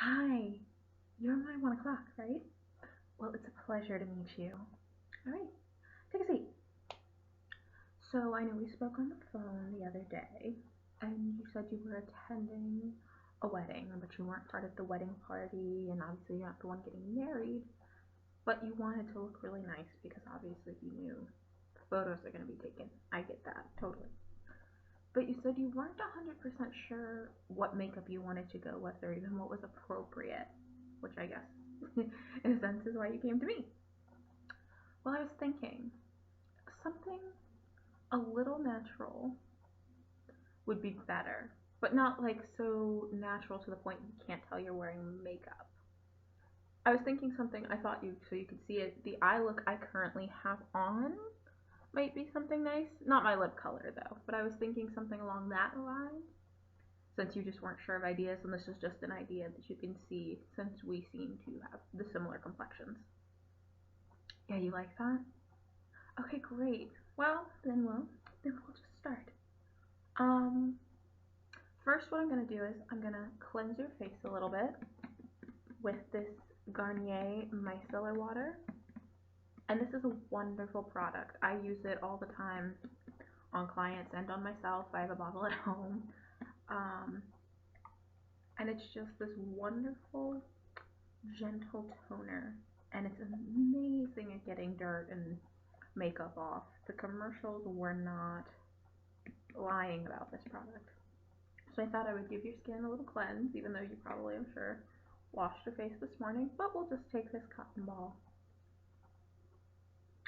Hi, you're my 1 o'clock, right? Well, it's a pleasure to meet you. All right, take a seat. So I know we spoke on the phone the other day, and you said you were attending a wedding, but you weren't part of the wedding party, and obviously you're not the one getting married, but you wanted to look really nice because obviously you knew photos are going to be taken. I get that, totally. But you said you weren't 100% sure what makeup you wanted to go with or even what was appropriate, which I guess, in a sense, is why you came to me. Well, I was thinking something a little natural would be better, but not like so natural to the point you can't tell you're wearing makeup. I was thinking something I thought you so you could see it. The eye look I currently have on might be something nice. Not my lip color though, but I was thinking something along that line. Since you just weren't sure of ideas, and this is just an idea that you can see since we seem to have the similar complexions. Yeah, you like that? Okay, great. Well, then we'll just start. Um, First, what I'm gonna do is I'm gonna cleanse your face a little bit with this Garnier micellar water, and this is a wonderful product. I use it all the time on clients and on myself. I have a bottle at home, um, and it's just this wonderful, gentle toner, and it's amazing at getting dirt and makeup off. The commercials were not lying about this product. So I thought I would give your skin a little cleanse, even though you probably, I'm sure, washed your face this morning. But we'll just take this cotton ball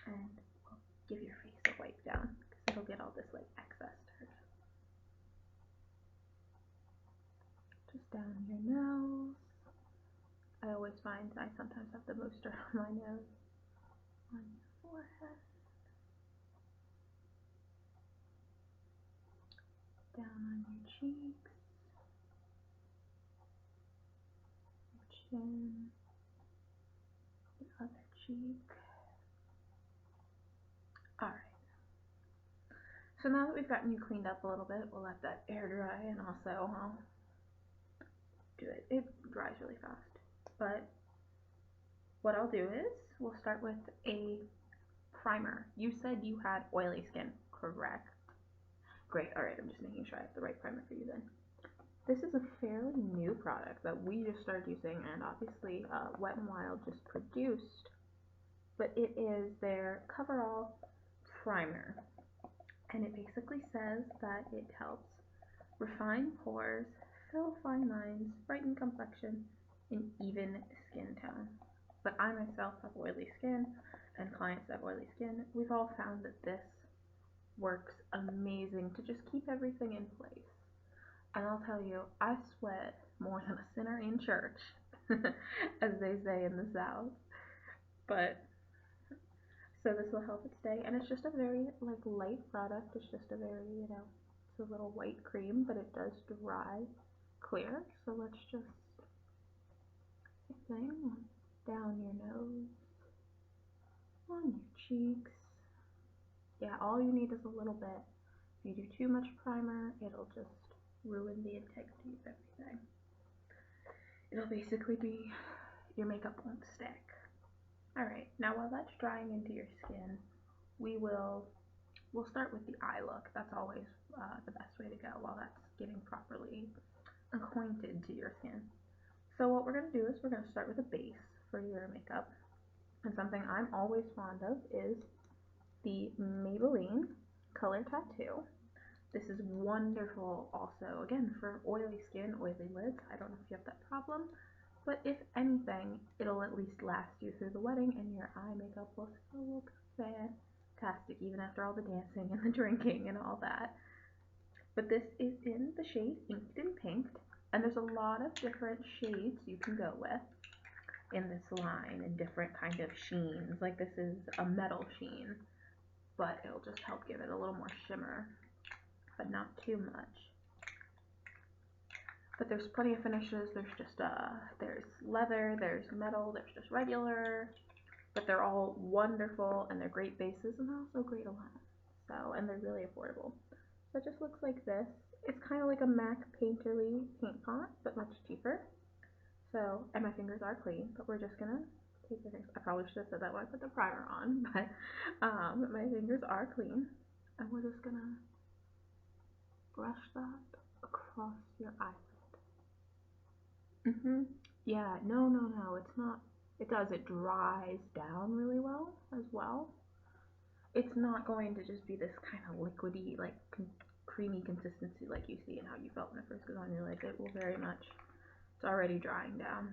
and we'll give your face a wipe down because it'll get all this like excess dirt. Just down your nose. I always find I sometimes have the most dirt on my nose. On your forehead. Down on your cheeks. Your chin. Your other cheek. Alright. So now that we've gotten you cleaned up a little bit, we'll let that air dry and also I'll do it. It dries really fast. But what I'll do is we'll start with a primer. You said you had oily skin, correct? Great. All right, I'm just making sure I have the right primer for you then. This is a fairly new product that we just started using, and obviously Wet n Wild just produced, but it is their coverall primer, and it basically says that it helps refine pores, fill fine lines, brighten complexion, and even skin tone. But I myself have oily skin, and clients that have oily skin. We've all found that this works amazing to just keep everything in place. And I'll tell you, I sweat more than a sinner in church, as they say in the South. But so this will help it stay, and it's just a very like light product. It's just a very it's a little white cream, but it does dry clear. So let's just thing down your nose, on your cheeks. Yeah, all you need is a little bit. If you do too much primer, it'll just ruin the integrity of everything. It'll basically be your makeup won't stick. Alright, now while that's drying into your skin, we'll start with the eye look. That's always the best way to go while that's getting properly acquainted to your skin. So what we're going to do is we're going to start with a base for your makeup. And something I'm always fond of is the Maybelline Color Tattoo. This is wonderful also, again, for oily skin, oily lids. I don't know if you have that problem, but if anything, it'll at least last you through the wedding and your eye makeup will still look fantastic even after all the dancing and the drinking and all that. But this is in the shade Inked and Pinked, and there's a lot of different shades you can go with in this line and different kind of sheens. Like this is a metal sheen, but it'll just help give it a little more shimmer, but not too much. But there's plenty of finishes. There's just there's leather, there's metal, there's just regular, but they're all wonderful and they're great bases and they're also great alone. So, and they're really affordable. So it just looks like this. It's kind of like a MAC Painterly paint pot, but much cheaper. So, and my fingers are clean, but we're just gonna take the things. I probably should have said that when I put the primer on, but my fingers are clean, and we're just gonna brush that across your eyelid. Yeah, no, it's not. It does. It dries down really well as well. It's not going to just be this kind of liquidy, like creamy consistency like you see and how you felt when it first goes on your lids. It will very much. It's already drying down,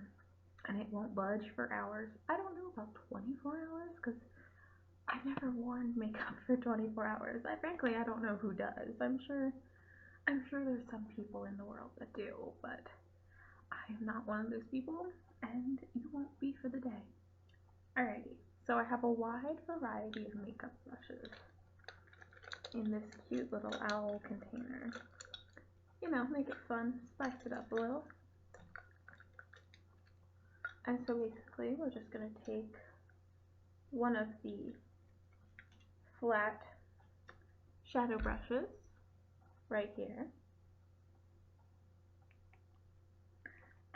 and it won't budge for hours. I don't know about 24 hours because I've never worn makeup for 24 hours. Frankly, I don't know who does. I'm sure there's some people in the world that do, but I am not one of those people, and you won't be for the day. Alrighty, so I have a wide variety of makeup brushes in this cute little owl container. You know, make it fun, spice it up a little. And so basically, we're just going to take one of the flat shadow brushes right here,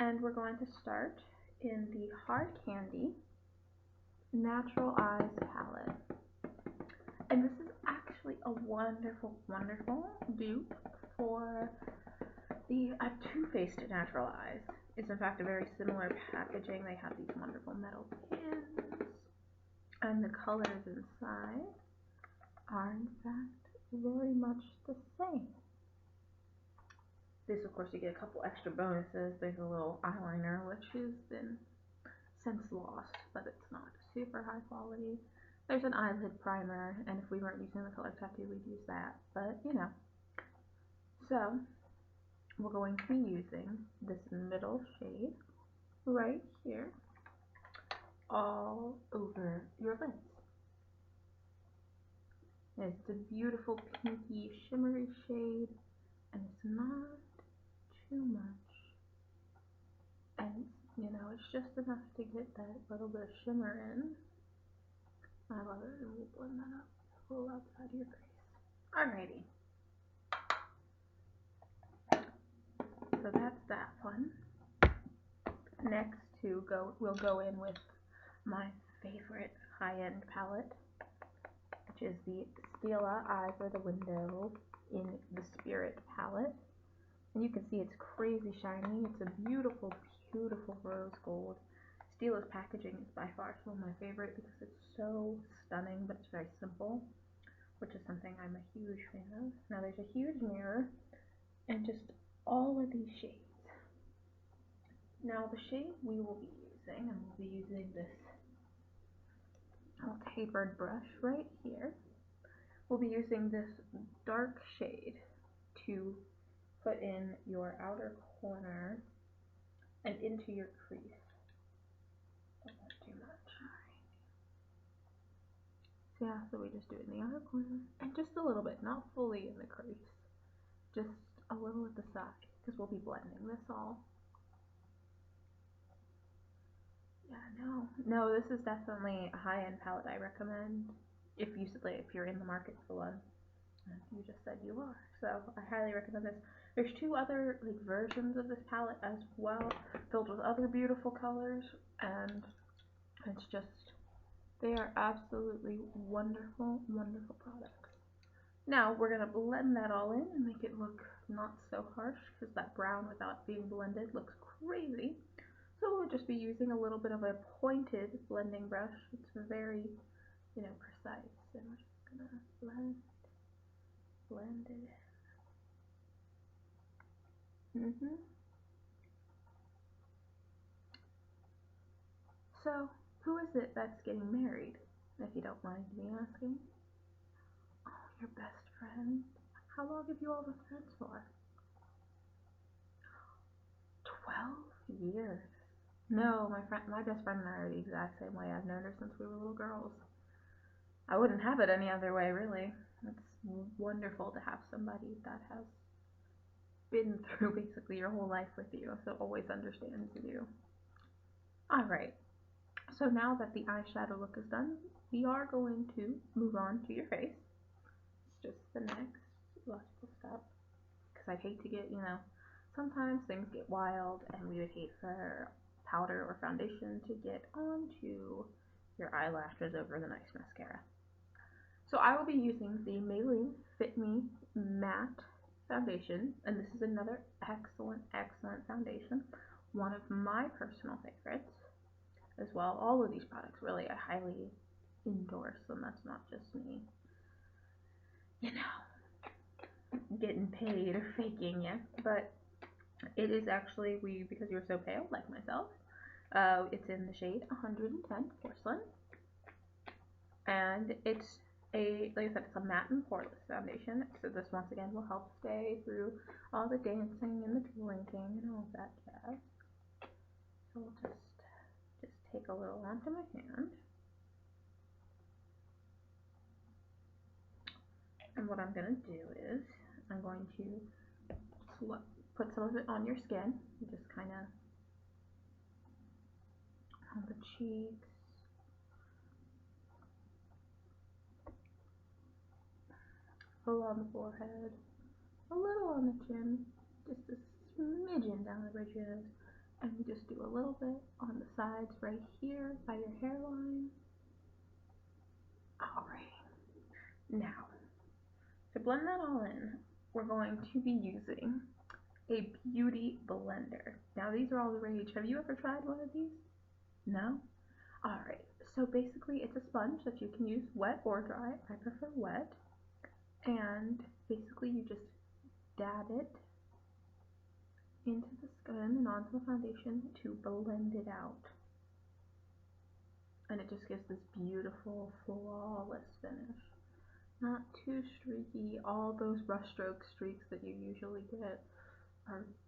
and we're going to start in the Hard Candy Natural Eyes palette. And this is actually a wonderful, wonderful dupe for the Too Faced Natural Eyes. It's in fact a very similar packaging. They have these wonderful metal pins, and the colors inside are in fact very much the same. This, of course, you get a couple extra bonuses. There's a little eyeliner, which has been since lost, but it's not super high quality. There's an eyelid primer, and if we weren't using the color tattoo, we'd use that, but you know. So, we're going to be using this middle shade right here all over your lids. It's a beautiful pinky shimmery shade, and it's not too much. And, you know, it's just enough to get that little bit of shimmer in. I love it, and we'll blend that up a little outside of your crease. Alrighty. So that's that one. Next we'll go in with my favorite high-end palette, which is the Stila Eye for the Window in the Spirit palette. And you can see it's crazy shiny. It's a beautiful, beautiful rose gold. Stila's packaging is by far some of my favorite because it's so stunning, but it's very simple, which is something I'm a huge fan of. Now there's a huge mirror and just all of these shades. Now the shade we will be using, and we'll be using this little tapered brush right here. We'll be using this dark shade to put in your outer corner and into your crease. Don't want too much. Alright. So yeah, so we just do it in the outer corner and just a little bit, not fully in the crease. Just a little at the side, because we'll be blending this all. Yeah, no, this is definitely a high-end palette I recommend if you're in the market for one. You just said you are, so I highly recommend this. There's two other versions of this palette as well, filled with other beautiful colors, and it's just, they are absolutely wonderful, wonderful products. Now we're gonna blend that all in and make it look not so harsh, because that brown without being blended looks crazy. So we'll just be using a little bit of a pointed blending brush. It's very, precise, and we're just gonna blend it in. So, who is it that's getting married, if you don't mind me asking? Oh, your best friend. How long have you all been friends for? 12 years. No, my best friend and I are the exact same way. I've known her since we were little girls. I wouldn't have it any other way, really. It's wonderful to have somebody that has been through basically your whole life with you, so always understands you. Alright, so now that the eyeshadow look is done, we are going to move on to your face. It's just the next logical step, because I'd hate to get, sometimes things get wild, and we would hate for powder or foundation to get onto your eyelashes over the nice mascara. So I will be using the Maybelline Fit Me Matte Foundation, and this is another excellent, excellent foundation. One of my personal favorites as well. All of these products really I highly endorse, and that's not just me, you know, getting paid or faking you, but it is actually, because you're so pale like myself, it's in the shade 110 Porcelain, and it's like I said, it's a matte and poreless foundation, so this once again will help stay through all the dancing and the drinking and all that jazz. So we'll just take a little onto my hand, and what I'm going to do is I'm going to put some of it on your skin, just kind of on the cheeks, a little on the forehead, a little on the chin, just a smidgen down the ridges, and we just do a little bit on the sides right here by your hairline. Alright, now to blend that all in, we're going to be using a beauty blender. Now these are all the rage. Have you ever tried one of these? No? Alright, so basically it's a sponge that you can use wet or dry. I prefer wet. And basically you just dab it into the skin and onto the foundation to blend it out. And it just gives this beautiful, flawless finish. Not too streaky. All those brushstroke streaks that you usually get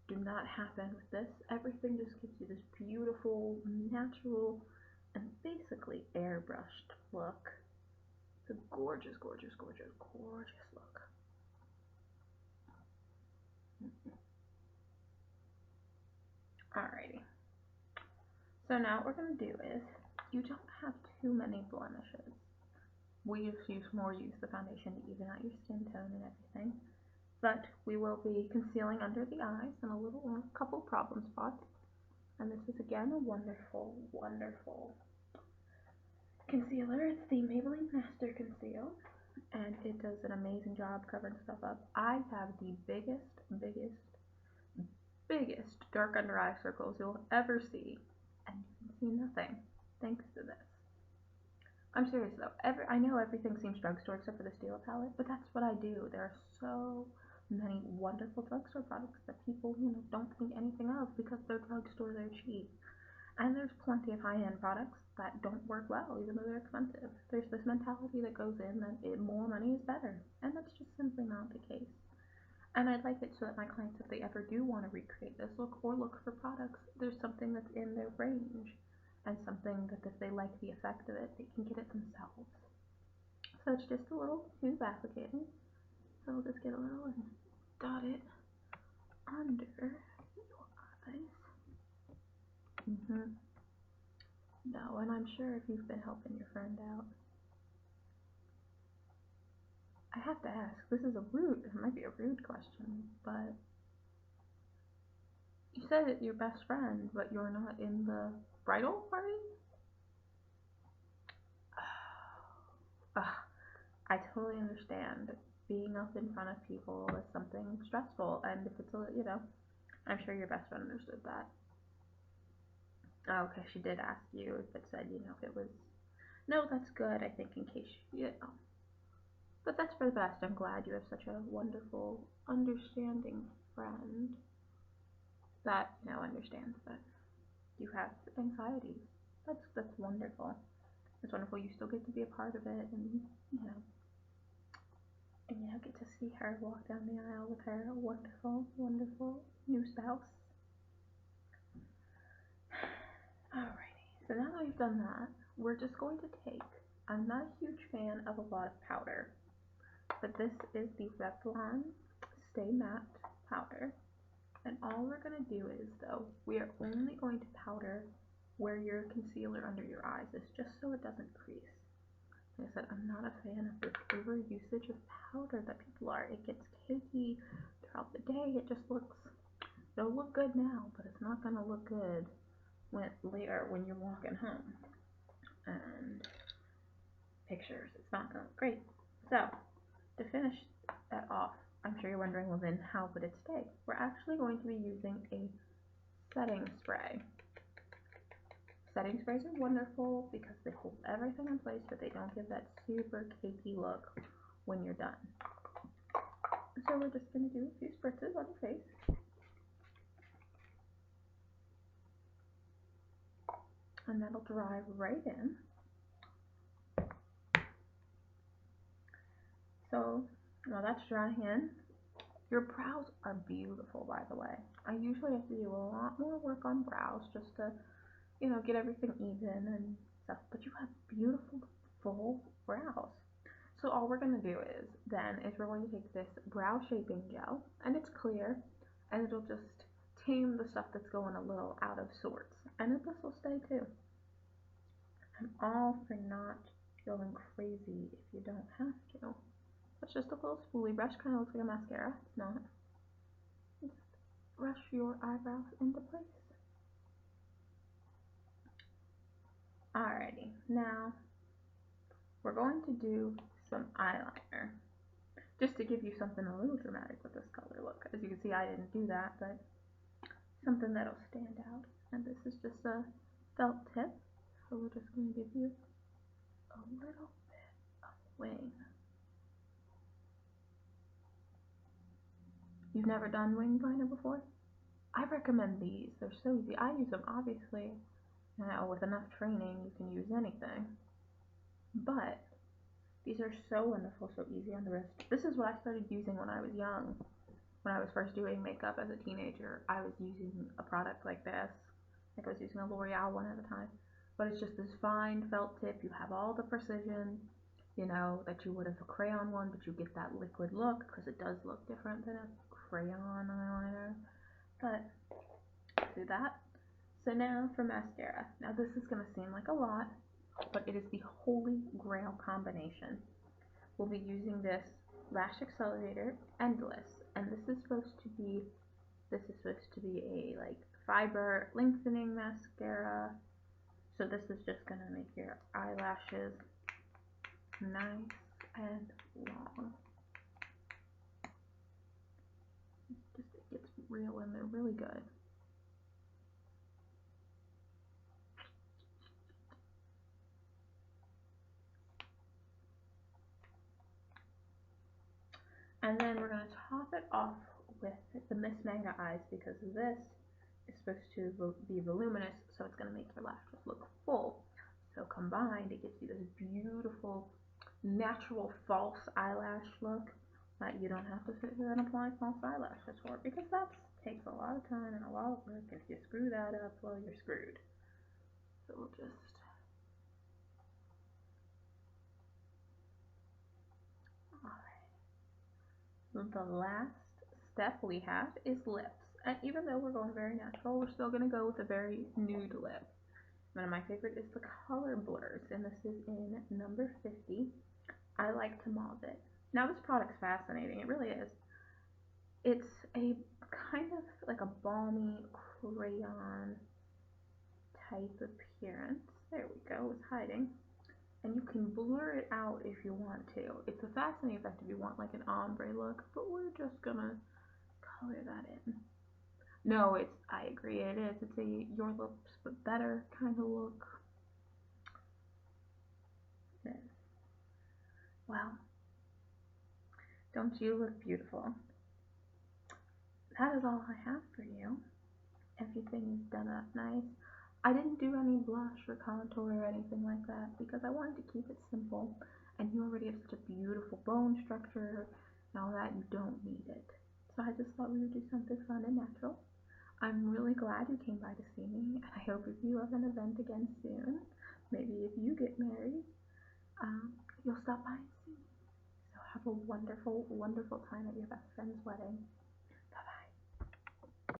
do not happen with this. Everything just gives you this beautiful, natural, and basically airbrushed look. It's a gorgeous, gorgeous, gorgeous, gorgeous look. Alrighty. So now what we're going to do is, you don't have too many blemishes. We just use the foundation to even out your skin tone and everything. But we will be concealing under the eyes and a couple problem spots. And this is again a wonderful, wonderful concealer. It's the Maybelline Master Conceal, and it does an amazing job covering stuff up. I have the biggest, biggest, biggest dark under eye circles you'll ever see, and you can see nothing thanks to this. I'm serious though. I know everything seems drugstore except for the Stila palette, but that's what I do. There are so many wonderful drugstore products that people, don't think anything of because they're drugstore, they're cheap. And there's plenty of high-end products that don't work well, even though they're expensive. There's this mentality that goes in that more money is better, and that's just simply not the case. And I'd like it so that my clients, if they ever do want to recreate this look or look for products, there's something that's in their range, and something that if they like the effect of it, they can get it themselves. So it's just a little tube applicating. So we'll just get a little and dot it under your eyes. No, and I'm sure if you've been helping your friend out. I have to ask, it might be a rude question, but you said that your best friend, but you're not in the bridal party? I totally understand. Being up in front of people is something stressful, and if it's I'm sure your best friend understood that. Oh, okay, she did ask you if it said, if it was, no, that's good, I think, in case, but that's for the best. I'm glad you have such a wonderful, understanding friend that, understands that you have anxiety. That's wonderful. It's wonderful you still get to be a part of it, and, get to see her walk down the aisle with her wonderful, wonderful new spouse. Alrighty, so now that we've done that, we're just going to take, I'm not a huge fan of a lot of powder, but this is the Revlon Stay Matte powder, and all we're going to do is, though, we are only going to powder where your concealer under your eyes is, just so it doesn't crease. Like I said, I'm not a fan of this over usage of powder that people are. It gets cakey throughout the day. It'll look good now, but it's not going to look good later when you're walking home. And pictures, it's not gonna look great. So, to finish that off, I'm sure you're wondering, well then how would it stay? We're actually going to be using a setting spray. Setting sprays are wonderful because they hold everything in place, but they don't give that super cakey look when you're done. So we're just going to do a few spritzes on your face. And that'll dry right in. So while that's drying in, your brows are beautiful, by the way. I usually have to do a lot more work on brows just to, get everything even and stuff, but you have beautiful, full brows. So all we're going to do is we're going to take this brow shaping gel, and it's clear, and it'll just tame the stuff that's going a little out of sorts, and this will stay too. I'm all for not going crazy if you don't have to. It's just a little spoolie brush, kind of looks like a mascara. It's not. Just brush your eyebrows into place. Alrighty, now we're going to do some eyeliner, just to give you something a little dramatic with this color look. As you can see, I didn't do that, but something that'll stand out. And this is just a felt tip, so we're just going to give you a little bit of wing. You've never done wing liner before? I recommend these. They're so easy. I use them, obviously. With enough training, you can use anything. But these are so wonderful, so easy on the wrist. This is what I started using when I was young. When I was first doing makeup as a teenager, I was using a product like this. Like I was using a L'Oreal one at a time. But it's just this fine felt tip. You have all the precision, that you would have a crayon one, but you get that liquid look because it does look different than a crayon eyeliner. But do that. So now for mascara. Now this is going to seem like a lot, but it is the holy grail combination. We'll be using this Lash Accelerator Endless, and this is supposed to be a like fiber lengthening mascara. So this is just going to make your eyelashes nice and long. It gets real in there really good. And then we're going to top it off with the Miss Manga Eyes, because this is supposed to be voluminous, so it's going to make your lashes look full. So combined, it gives you this beautiful, natural false eyelash look that you don't have to sit here and apply false eyelashes for, because that takes a lot of time and a lot of work. If you screw that up, well, you're screwed. So we'll just... The last step we have is lips. And even though we're going very natural, we're still going to go with a very nude lip. One of my favorite is the Color Blurs, and this is in number 50. I like to mauve it. Now this product's fascinating, it really is. It's a kind of like a balmy crayon type appearance. There we go, it's hiding. And you can blur it out if you want to. It's a fascinating effect if you want like an ombre look, but we're just gonna color that in. No, I agree, it is. It's a your lips but better kind of look. Well, don't you look beautiful? That is all I have for you. Everything is done up nice. I didn't do any blush or contour or anything like that because I wanted to keep it simple, and you already have such a beautiful bone structure and all that, you don't need it. So I just thought we would do something fun and natural. I'm really glad you came by to see me, and I hope if you have an event again soon, maybe if you get married, you'll stop by and see me. So have a wonderful, wonderful time at your best friend's wedding.